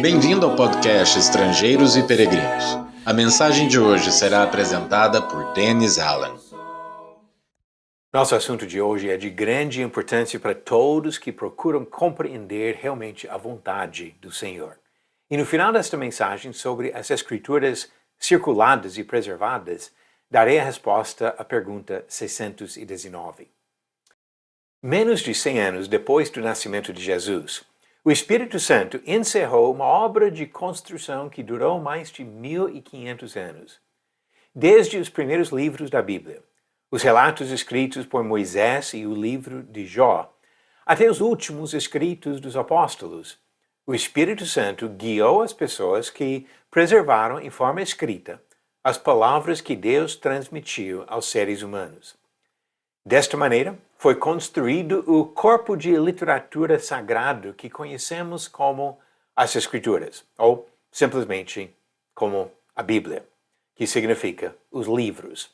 Bem-vindo ao podcast Estrangeiros e Peregrinos. A mensagem de hoje será apresentada por Dennis Allen. Nosso assunto de hoje é de grande importância para todos que procuram compreender realmente a vontade do Senhor. E no final desta mensagem sobre as Escrituras circuladas e preservadas, darei a resposta à pergunta 619. Menos de 100 anos depois do nascimento de Jesus, o Espírito Santo encerrou uma obra de construção que durou mais de 1500 anos. Desde os primeiros livros da Bíblia, os relatos escritos por Moisés e o livro de Jó, até os últimos escritos dos apóstolos, o Espírito Santo guiou as pessoas que preservaram em forma escrita as palavras que Deus transmitiu aos seres humanos. Desta maneira, foi construído o corpo de literatura sagrado que conhecemos como as Escrituras, ou simplesmente como a Bíblia, que significa os livros.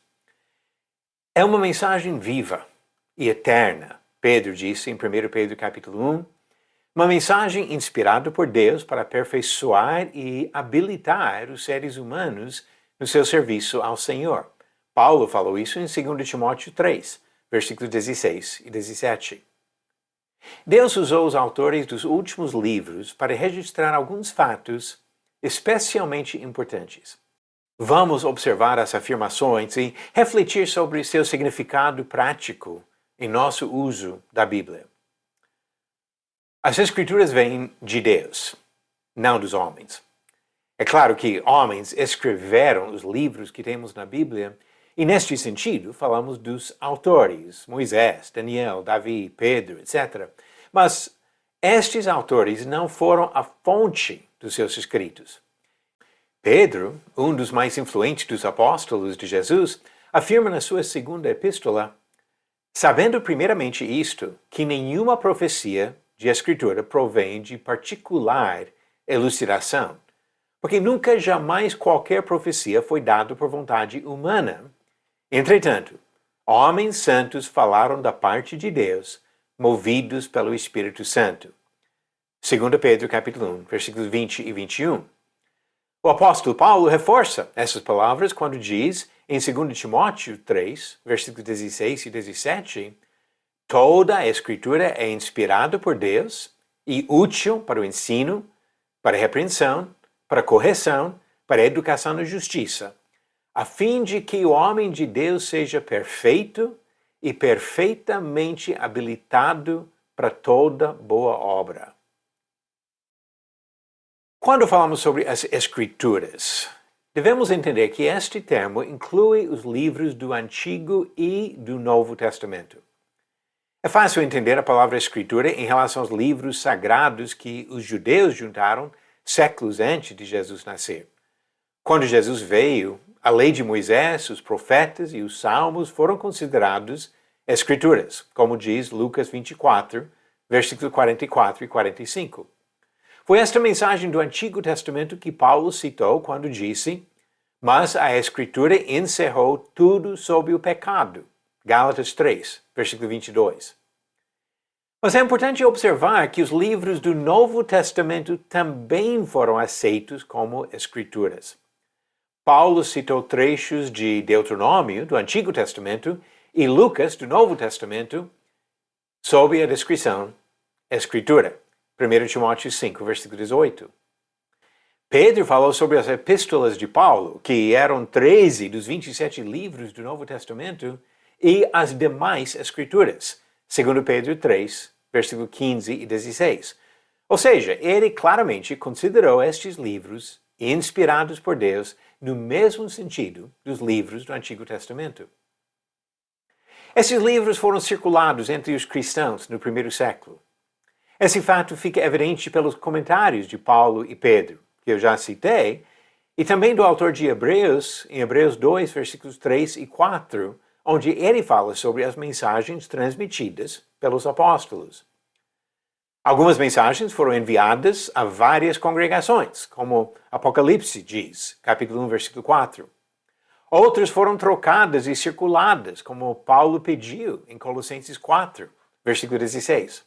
É uma mensagem viva e eterna, Pedro disse em 1 Pedro capítulo 1, uma mensagem inspirada por Deus para aperfeiçoar e habilitar os seres humanos no seu serviço ao Senhor. Paulo falou isso em 2 Timóteo 3, versículos 16 e 17. Deus usou os autores dos últimos livros para registrar alguns fatos especialmente importantes. Vamos observar as afirmações e refletir sobre seu significado prático em nosso uso da Bíblia. As Escrituras vêm de Deus, não dos homens. É claro que homens escreveram os livros que temos na Bíblia, e neste sentido falamos dos autores, Moisés, Daniel, Davi, Pedro, etc. Mas estes autores não foram a fonte dos seus escritos. Pedro, um dos mais influentes dos apóstolos de Jesus, afirma na sua segunda epístola, sabendo primeiramente isto, que nenhuma profecia de Escritura provém de particular elucidação, porque nunca jamais qualquer profecia foi dada por vontade humana. Entretanto, homens santos falaram da parte de Deus, movidos pelo Espírito Santo. 2 Pedro capítulo 1, versículos 20 e 21. O apóstolo Paulo reforça essas palavras quando diz, em 2 Timóteo 3, versículos 16 e 17, toda a Escritura é inspirada por Deus e útil para o ensino, para a repreensão, para a correção, para a educação na justiça, a fim de que o homem de Deus seja perfeito e perfeitamente habilitado para toda boa obra. Quando falamos sobre as Escrituras, devemos entender que este termo inclui os livros do Antigo e do Novo Testamento. É fácil entender a palavra Escritura em relação aos livros sagrados que os judeus juntaram séculos antes de Jesus nascer. Quando Jesus veio, a lei de Moisés, os profetas e os salmos foram considerados Escrituras, como diz Lucas 24, versículos 44 e 45. Foi esta mensagem do Antigo Testamento que Paulo citou quando disse, mas a Escritura encerrou tudo sob o pecado. Gálatas 3, versículo 22. Mas é importante observar que os livros do Novo Testamento também foram aceitos como Escrituras. Paulo citou trechos de Deuteronômio, do Antigo Testamento, e Lucas, do Novo Testamento, sob a descrição Escritura. 1 Timóteo 5, versículo 18. Pedro falou sobre as epístolas de Paulo, que eram 13 dos 27 livros do Novo Testamento, e as demais Escrituras, 2 Pedro 3, versículo 15 e 16. Ou seja, ele claramente considerou estes livros inspirados por Deus no mesmo sentido dos livros do Antigo Testamento. Esses livros foram circulados entre os cristãos no primeiro século. Esse fato fica evidente pelos comentários de Paulo e Pedro, que eu já citei, e também do autor de Hebreus, em Hebreus 2, versículos 3 e 4, onde ele fala sobre as mensagens transmitidas pelos apóstolos. Algumas mensagens foram enviadas a várias congregações, como Apocalipse diz, capítulo 1, versículo 4. Outras foram trocadas e circuladas, como Paulo pediu em Colossenses 4, versículo 16.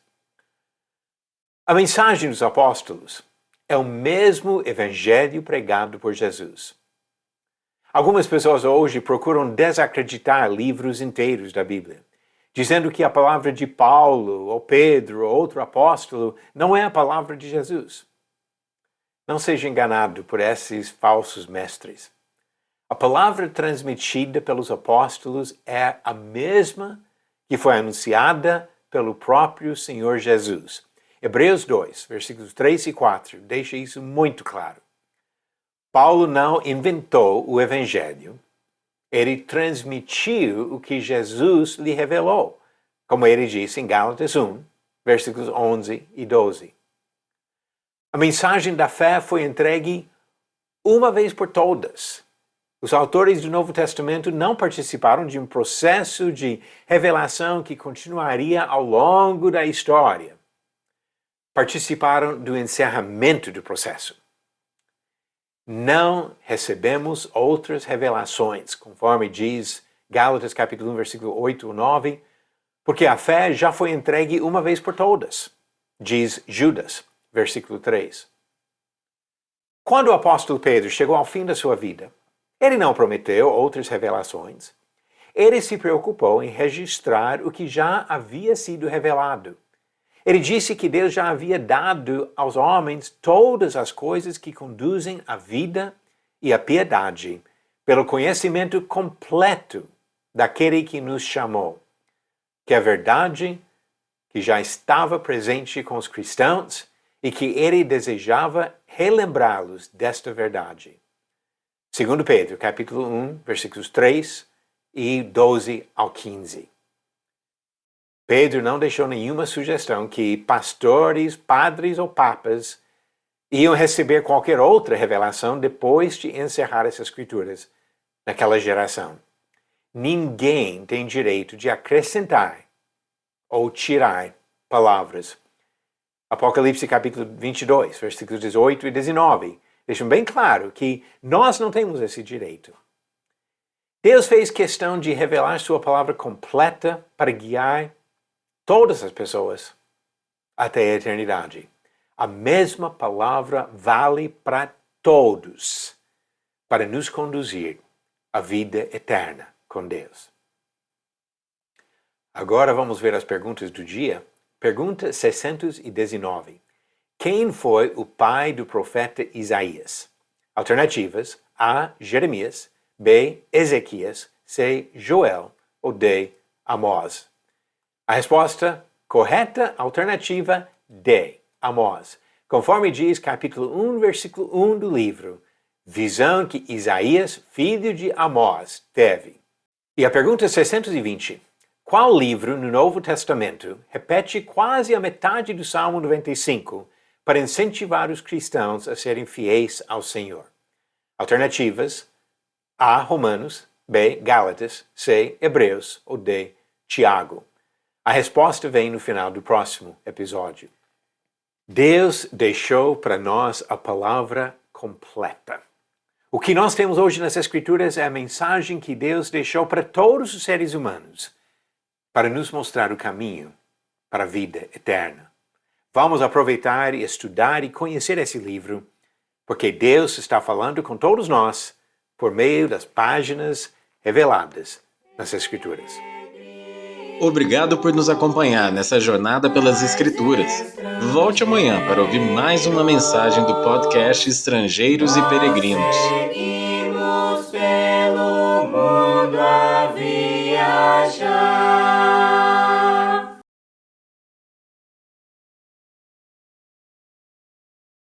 A mensagem dos apóstolos é o mesmo evangelho pregado por Jesus. Algumas pessoas hoje procuram desacreditar livros inteiros da Bíblia, dizendo que a palavra de Paulo, ou Pedro, ou outro apóstolo, não é a palavra de Jesus. Não seja enganado por esses falsos mestres. A palavra transmitida pelos apóstolos é a mesma que foi anunciada pelo próprio Senhor Jesus. Hebreus 2, versículos 3 e 4, deixa isso muito claro. Paulo não inventou o evangelho, ele transmitiu o que Jesus lhe revelou, como ele disse em Gálatas 1, versículos 11 e 12. A mensagem da fé foi entregue uma vez por todas. Os autores do Novo Testamento não participaram de um processo de revelação que continuaria ao longo da história. Participaram do encerramento do processo. Não recebemos outras revelações, conforme diz Gálatas capítulo 1, versículo 8 ou 9, porque a fé já foi entregue uma vez por todas, diz Judas, versículo 3. Quando o apóstolo Pedro chegou ao fim da sua vida, ele não prometeu outras revelações. Ele se preocupou em registrar o que já havia sido revelado. Ele disse que Deus já havia dado aos homens todas as coisas que conduzem à vida e à piedade, pelo conhecimento completo daquele que nos chamou, que é a verdade que já estava presente com os cristãos e que ele desejava relembrá-los desta verdade. 2 Pedro, capítulo 1, versículos 3 e 12 ao 15. Pedro não deixou nenhuma sugestão que pastores, padres ou papas iam receber qualquer outra revelação depois de encerrar essas escrituras naquela geração. Ninguém tem direito de acrescentar ou tirar palavras. Apocalipse capítulo 22, versículos 18 e 19, deixam bem claro que nós não temos esse direito. Deus fez questão de revelar sua palavra completa para guiar todas as pessoas até a eternidade. A mesma palavra vale para todos, para nos conduzir à vida eterna com Deus. Agora vamos ver as perguntas do dia. Pergunta 619. Quem foi o pai do profeta Isaías? Alternativas: A. Jeremias, B. Ezequias, C. Joel ou D. Amós. A resposta correta, alternativa D. Amós. Conforme diz capítulo 1, versículo 1 do livro, visão que Isaías, filho de Amós, teve. E a pergunta 620. Qual livro no Novo Testamento repete quase a metade do Salmo 95 para incentivar os cristãos a serem fiéis ao Senhor? Alternativas: A. Romanos, B. Gálatas, C. Hebreus ou D. Tiago. A resposta vem no final do próximo episódio. Deus deixou para nós a palavra completa. O que nós temos hoje nas Escrituras é a mensagem que Deus deixou para todos os seres humanos, para nos mostrar o caminho para a vida eterna. Vamos aproveitar e estudar e conhecer esse livro, porque Deus está falando com todos nós por meio das páginas reveladas nas Escrituras. Obrigado por nos acompanhar nessa jornada pelas Escrituras. Volte amanhã para ouvir mais uma mensagem do podcast Estrangeiros e Peregrinos. Seguimos pelo mundo a viajar.